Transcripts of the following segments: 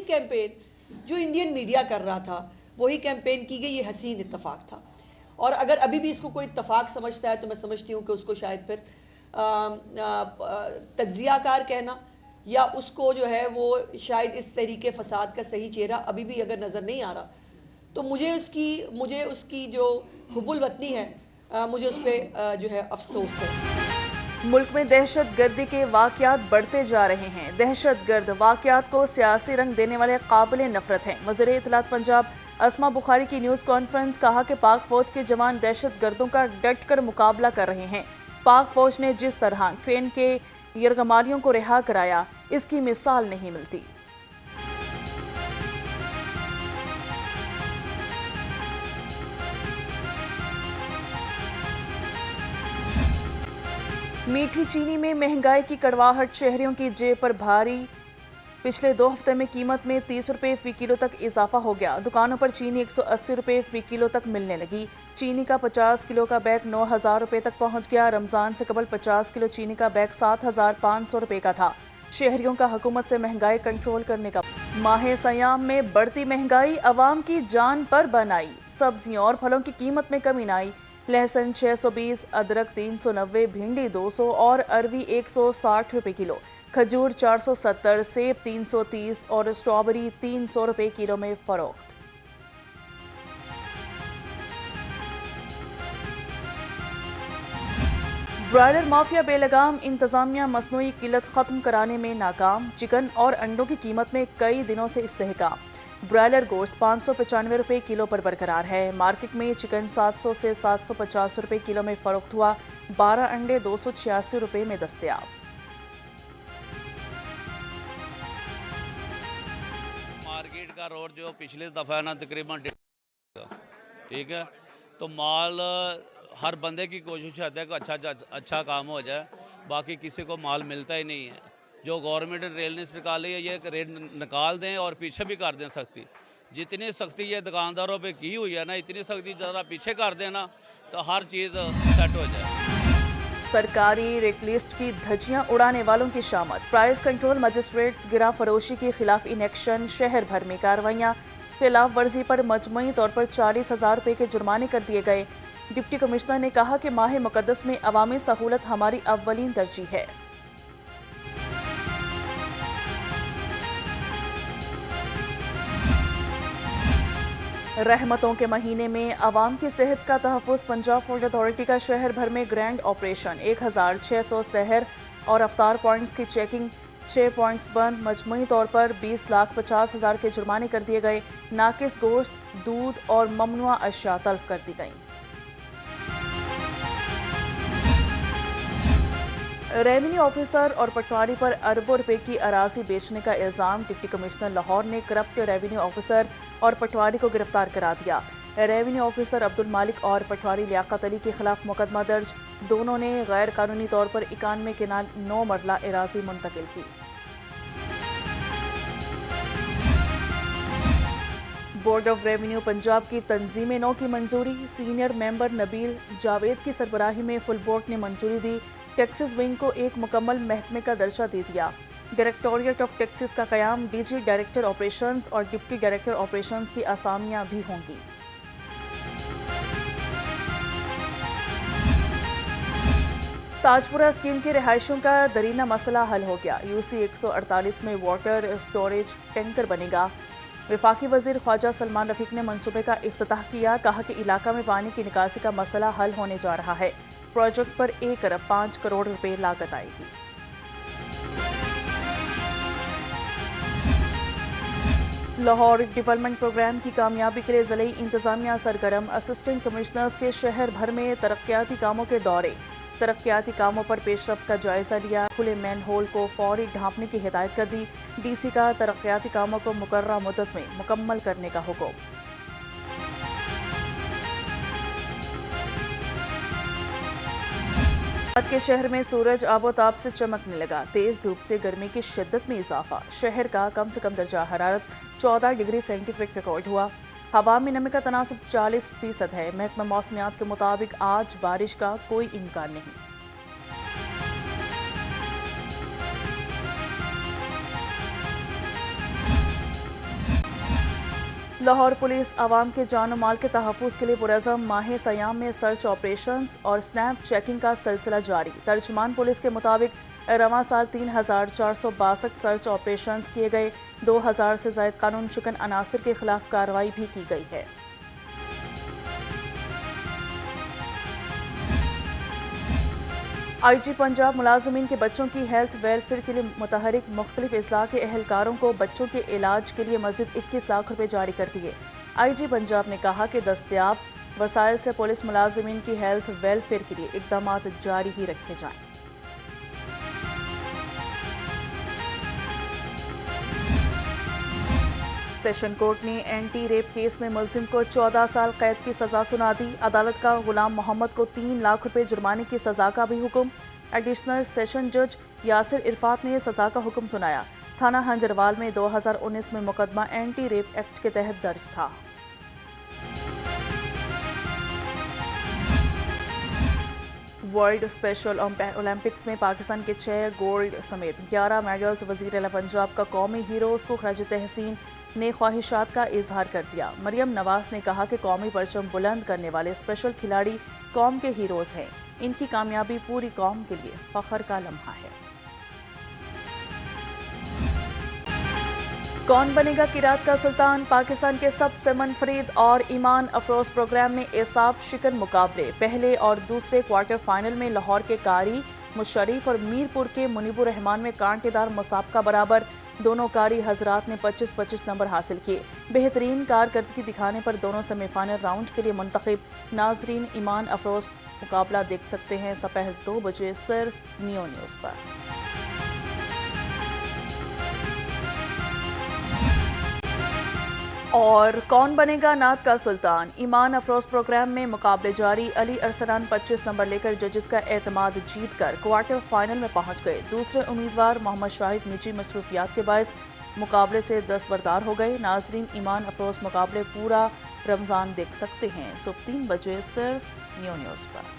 Campaign जो Indian media कर रहा था वही कैंपेन की गई, ये हसीन इत्तेफाक था। और अगर अभी भी इसको कोई इत्तेफाक समझता है तो मैं समझती हूँ कि उसको शायद फिर तज्जियाकार कहना या उसको जो है वो शायद इस तहरीके फसाद का सही चेहरा अभी भी अगर नज़र नहीं आ रहा, तो मुझे उसकी जो हुब्बुल वतनी है मुझे उस पर जो है अफसोस है। मुल्क में दहशत गर्दी के वाक़यात बढ़ते जा रहे हैं। दहशत गर्द वाक़यात को सियासी रंग देने वाले काबिल नफरत हैं। वज़ीर इत्तलात पंजाब अस्मा बुखारी की न्यूज़ कॉन्फ्रेंस, कहा कि पाक फौज के जवान दहशत गर्दों का डट कर मुकाबला कर रहे हैं। पाक फौज ने जिस तरह ट्रेन के यरगमालियों को रिहा कराया, इसकी मिसाल नहीं मिलती। मीठी चीनी में महंगाई की कड़वाहट शहरियों की जेब पर भारी। पिछले 2 हफ्ते में कीमत में 30 रुपये फी किलो तक इजाफा हो गया। दुकानों पर चीनी 180 रुपये फी किलो तक मिलने लगी। चीनी का 50 किलो का बैग 9,000 रुपये तक पहुंच गया। रमज़ान से कबल 50 किलो चीनी का बैग 7,500 रुपये का था। शहरियों का हुकूमत से महंगाई कंट्रोल करने का। माह सयाम में बढ़ती महंगाई अवाम की जान पर बन आई। सब्जियों और फलों की कीमत में कमी न आई। लहसुन 620, अदरक 390, भिंडी 200 और अरवी 160 रुपये किलो, खजूर 470, सेब 330 और स्ट्रॉबेरी 300 रुपये किलो में फरोख्त। ब्रायलर माफिया बेलगाम, इंतजामिया मसनूई किल्लत खत्म कराने में नाकाम। चिकन और अंडों की कीमत में कई दिनों से इस्तेहकाम। ब्रायलर गोश्त 595 रुपये किलो पर बरकरार है। मार्केट में चिकन 700 से 750 रुपये किलो में फरोख्त हुआ। 12 अंडे 286 रुपये में दस्तयाब। मार्केट का रोड जो पिछले दफ़ा ना तकरीबन ठीक है, तो माल हर बंदे की कोशिश रहता है कि अच्छा काम हो जाए, बाकी किसी को माल मिलता ही नहीं है। जो गवर्नमेंट ने रेल निकाली है, ये रेट निकाल दें और पीछे भी कर दें सख्ती। जितनी सख्ती ये दुकानदारों पे की हुई है ना, इतनी सख्ती ज़रा पीछे कर देना तो हर चीज़ सेट हो जाए। सरकारी रेट लिस्ट की धज्जियां उड़ाने वालों की शामत। प्राइस कंट्रोल मजिस्ट्रेट्स गिरा फरोशी के खिलाफ इनेक्शन। शहर भर में कार्रवाइयां। खिलाफ वर्जी पर मजमूई तौर पर 40,000 रुपये के जुर्माने कर दिए गए। डिप्टी कमिश्नर ने कहा कि माह मुकद्दस में अवामी सहूलत हमारी अव्वलीन तरजीह है। रहमतों के महीने में अवाम की सेहत का तहफ़्फ़ुज़। पंजाब फूड अथॉरिटी का शहर भर में ग्रैंड ऑपरेशन। 1,600 सहर और अफ्तार पॉइंट्स की चेकिंग। 6 पॉइंट्स बंद। मजमूई तौर पर 20,50,000 के जुर्माने कर दिए गए। नाकिस गोश्त, दूध और ममनुआ अशिया तल्फ कर दी गई। रेवेन्यू ऑफिसर और पटवारी पर अरबों रुपए की अराजी बेचने का इल्ज़ाम। डिप्टी कमिश्नर लाहौर ने करप्ट रेवेन्यू ऑफिसर और पटवारी को गिरफ्तार करा दिया। रेवेन्यू ऑफिसर अब्दुल मालिक और पटवारी लियाकत अली के खिलाफ मुकदमा दर्ज। दोनों ने गैर कानूनी तौर पर 91 केनाल 9 मरला अराजी मुंतकिल की। बोर्ड ऑफ रेवेन्यू पंजाब की तंजीम नौ की मंजूरी। सीनियर मेंबर नबील जावेद की सरबराही में फुल बोर्ड ने मंजूरी दी। टैक्सेस विंग को एक मुकम्मल महकमे का दर्जा दे दिया। डायरेक्टोरेट ऑफ टैक्सेस का क़याम। डीजी डायरेक्टर ऑपरेशंस और डिप्टी डायरेक्टर ऑपरेशंस की असामियां भी होंगी। ताजपुरा स्कीम की रिहायशों का दरीना मसला हल हो गया। यूसी 148 में वाटर स्टोरेज टैंकर बनेगा। वफाकी वजीर ख्वाजा सलमान रफीक ने मंसूबे का इफ्तिताह किया। कहा कि इलाका में पानी की निकासी का मसला हल होने जा रहा है। प्रोजेक्ट पर 1 अरब 5 करोड़ रुपए लागत आएगी। लाहौर डेवलपमेंट प्रोग्राम की कामयाबी के लिए ज़िले इंतजामिया सरगर्म। असिस्टेंट कमिश्नर्स के शहर भर में तरक्याती कामों के दौरे। तरक्याती कामों पर पेशरफ्त का जायजा लिया। खुले मैन होल को फौरी ढांपने की हिदायत कर दी। डीसी का तरक्याती कामों को मुकर्ररा मुद्दत में मुकम्मल करने का हुक्म। के शहर में सूरज आबोताब से चमकने लगा। तेज धूप से गर्मी की शिद्दत में इजाफा। शहर का कम से कम दर्जा हरारत 14 डिग्री सेंटीग्रेड रिकॉर्ड हुआ। हवा में नमी का तनासुब 40% है। महकमा मौसमियात के मुताबिक आज बारिश का कोई इम्कान नहीं। लाहौर पुलिस आवाम के जान और माल के तहफ़्फ़ुज़ के लिए पुरज़म माह सयाम में सर्च ऑपरेशंस और स्नैप चेकिंग का सिलसिला जारी। तर्जुमान पुलिस के मुताबिक रवां साल 3,462 सर्च ऑपरेशंस किए गए। 2,000 से ज़ायद कानून शिकन अनासर के खिलाफ कार्रवाई भी की गई है। IG पंजाब मुलाजमीन के बच्चों की हेल्थ वेलफेयर के लिए मुतहरिक मुख्तलिफ अजला के एहलकारों को बच्चों के इलाज के लिए मज़ीद 21 लाख रुपए जारी कर दिए। IG पंजाब ने कहा कि दस्तयाब वसाइल से पुलिस मुलाजमीन की हेल्थ वेलफेयर के लिए इक़दाम जारी ही रखे जाएँ। सेशन कोर्ट ने एंटी रेप केस में मुलजिम को 14 साल कैद की सजा सुना दी। अदालत का गुलाम मोहम्मद को 3 लाख रुपए जुर्माने की सजा का भी हुक्म। एडिशनल सेशन जज यासिर इरफात ने सजा का हुक्म सुनाया। थाना हंजरवाल में 2019 में मुकदमा एंटी रेप एक्ट के तहत दर्ज था। वर्ल्ड स्पेशल ओलंपिक्स में पाकिस्तान के 6 गोल्ड समेत 11 मेडल्स। वज़ीर आला पंजाब का कौमी हीरोज़ को खराज तहसीन ने ख्वाहिशात का इजहार कर दिया। मरियम नवाज ने कहा कि कौमी परचम बुलंद करने वाले स्पेशल खिलाड़ी कौम के हीरोज़ हैं। इनकी कामयाबी पूरी कौम के लिए फख्र का लम्हा है। कौन बनेगा किरात का सुल्तान? पाकिस्तान के सबसे मुनफरिद और ईमान अफरोज प्रोग्राम में एसाब शिकन मुकाबले। पहले और दूसरे क्वार्टर फाइनल में लाहौर के कारी मुशर्रफ और मीरपुर के मुनीबुर रहमान में कांटेदार मुसाबका बराबर। दोनों कारी हजरात ने 25-25 नंबर हासिल किए। बेहतरीन कारकर्दगी दिखाने पर दोनों सेमीफाइनल राउंड के लिए मुंतखब। नाजरीन ईमान अफरोज मुकाबला देख सकते हैं दोपहर 2 बजे सिर्फ नियो न्यूज़ पर। और कौन बनेगा नात का सुल्तान? ईमान अफरोज प्रोग्राम में मुकाबले जारी। अली अरसलान 25 नंबर लेकर जजेस का एतमाद जीत कर क्वार्टर फाइनल में पहुंच गए। दूसरे उम्मीदवार मोहम्मद शाहिद निजी मसरूफियात के बायस मुकाबले से दस्तबरदार हो गए। नाजरीन ईमान अफरोज मुकाबले पूरा रमज़ान देख सकते हैं सुबह 3 बजे सिर्फ नियो न्यूज़ पर।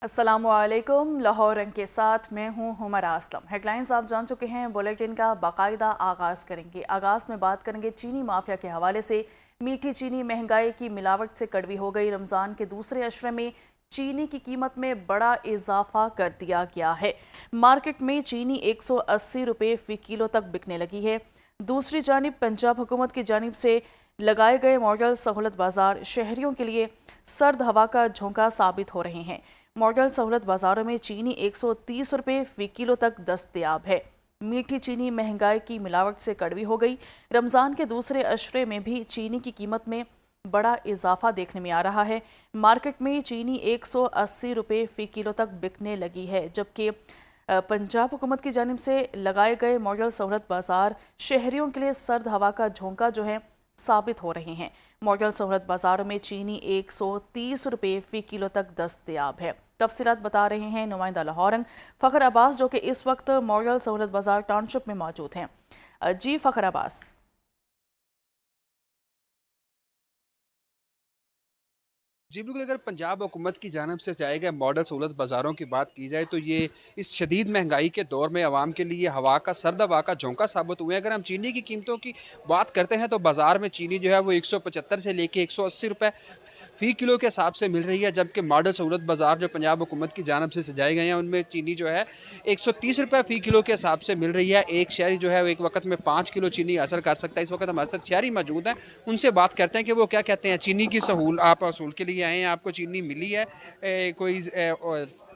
अस्सलामुअलैकुम। लाहौर रंग के साथ मैं हूँ हुमरा असलम। हेडलाइंस आप जान चुके हैं। बुलेटिन का बाकायदा आगाज़ करेंगे। आगाज़ में बात करेंगे चीनी माफिया के हवाले से। मीठी चीनी महंगाई की मिलावट से कड़वी हो गई। रमज़ान के दूसरे अशरे में चीनी की कीमत में बड़ा इजाफा कर दिया गया है। मार्केट में चीनी 180 रुपये फ़ी किलो तक बिकने लगी है। दूसरी जानिब पंजाब हुकूमत की जानिब से लगाए गए मॉडल सहूलत बाजार शहरियों के लिए सर्द हवा का झोंका साबित हो रहे हैं। मॉडल सहूलत बाजारों में चीनी 130 रुपये फ़ी किलो तक दस्तयाब है। मीठी चीनी महंगाई की मिलावट से कड़वी हो गई। रमज़ान के दूसरे अशरे में भी चीनी की कीमत में बड़ा इजाफा देखने में आ रहा है। मार्केट में चीनी 180 रुपये फ़ी किलो तक बिकने लगी है, जबकि पंजाब हुकूमत की जानिब से लगाए गए मॉडल सहूलत बाजार शहरियों के लिए सर्द हवा का झोंका जो है साबित हो रहे हैं। मॉडल सहूलत बाजारों में चीनी 130 रुपये फ़ी किलो तक दस्तयाब है। तफसीलात बता रहे हैं नुमाइंदा लाहौरंग फ़खर अब्बास, जो कि इस वक्त मॉडल सहूलत बाजार टाउनशिप में मौजूद हैं। जी फ़खर अब्बास। जी बिल्कुल, अगर पंजाब हुकूमत की जानिब से जाए गए मॉडल सहूलत बाज़ारों की बात की जाए तो ये इस शदीद महंगाई के दौर में आवाम के लिए हवा का सर्द हवा का झोंका साबित हुए हैं। अगर हम चीनी की कीमतों की बात करते हैं तो बाज़ार में चीनी जो है वो 175 से लेके 180 रुपये फ़ी किलो के हिसाब से मिल रही है, जबकि मॉडल सहूलत बाज़ार जो पंजाब हुकूमत की जानिब से सजाए गए हैं उनमें चीनी जो है 130 रुपये फ़ी किलो के हिसाब से मिल रही है। एक शहरी जो है वो एक वक्त में 5 किलो चीनी हासिल कर सकता है। इस वक्त हमारे साथ शहरी मौजूद हैं, उनसे बात करते हैं कि वो क्या कहते हैं। चीनी की आप असूल के लिए आए हैं, आपको चीनी मिली है? कोई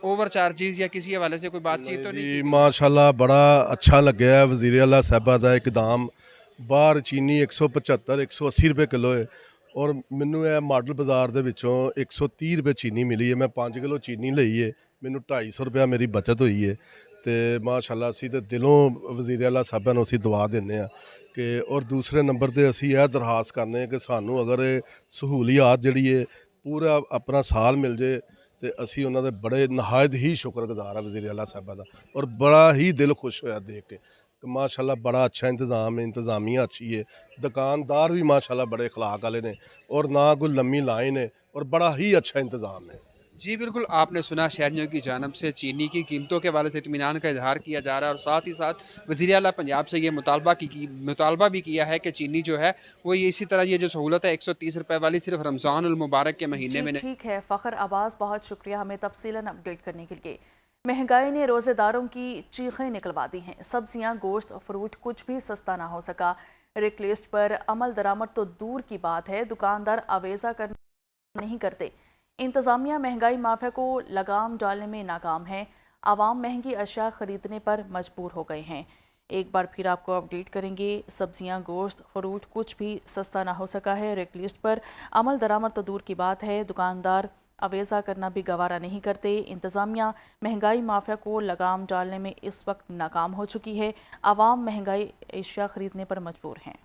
ओवर चार्जेस या किसी हवाले से कोई बातचीत तो नहीं? माशाल्लाह बड़ा अच्छा लग्या है वज़ीर आला साहबा दा इकदाम। बाहर चीनी 175 180 रुपये किलो है और मैनू यह मॉडल बाज़ार दे विचों 130 रुपये चीनी मिली है। मैं 5 किलो चीनी लई है, मैनू 250 रुपया मेरी बचत हुई है। तो माशाल्लाह असी तो दिलों वज़ीर आला साहबा नूं असी दुआ दिंदे आ कि और दूसरे नंबर पर असी यह दरखास्त करने कि सानू अगर सहूलियात जिहड़ी है पूरा अपना साल मिल जाए तो असी उन्होंने बड़े नहायत ही शुक्रगुजार है वज़ीर आला साहबा का, और बड़ा ही दिल खुश होया देख के। तो माशाल्लाह बड़ा अच्छा इंतज़ाम है, इंतज़ामिया अच्छी है, दुकानदार भी माशाल्लाह बड़े अखलाक वाले ने और ना कोई लम्मी लाइन है और बड़ा ही अच्छा इंतज़ाम है। जी बिल्कुल, आपने सुना शहरियों की जानब से चीनी की कीमतों के हवाले से इत्मीनान का इजहार किया जा रहा है, और साथ ही साथ वज़ीर आला पंजाब से ये मुतालबा भी किया है कि चीनी जो है वो ये इसी तरह ये जो सहूलत है 130 रुपए वाली सिर्फ रमज़ानुल मुबारक के महीने जी में ठीक है फ़खर अब्बास, बहुत शुक्रिया हमें तफसीलन अपडेट करने के लिए। महंगाई ने रोज़ेदारों की चीखें निकलवा दी हैं। सब्जियां, गोश्त, फ्रूट कुछ भी सस्ता ना हो सका। रेट लिस्ट पर अमल दरामद तो दूर की बात है, दुकानदार अवेजा कर नहीं करते। इंतज़ामिया महंगाई माफिया को लगाम डालने में नाकाम है। आवाम महंगी अशिया खरीदने पर मजबूर हो गए हैं। एक बार फिर आपको अपडेट करेंगे, सब्जियां, गोश्त, फ्रूट कुछ भी सस्ता ना हो सका है। रेट लिस्ट पर अमल दरामद तो दूर की बात है, दुकानदार अवेजा करना भी गवारा नहीं करते। इंतज़ामिया महंगाई माफिया को लगाम डालने में इस वक्त नाकाम हो चुकी है। आवाम महंगाई अशिया खरीदने पर मजबूर हैं।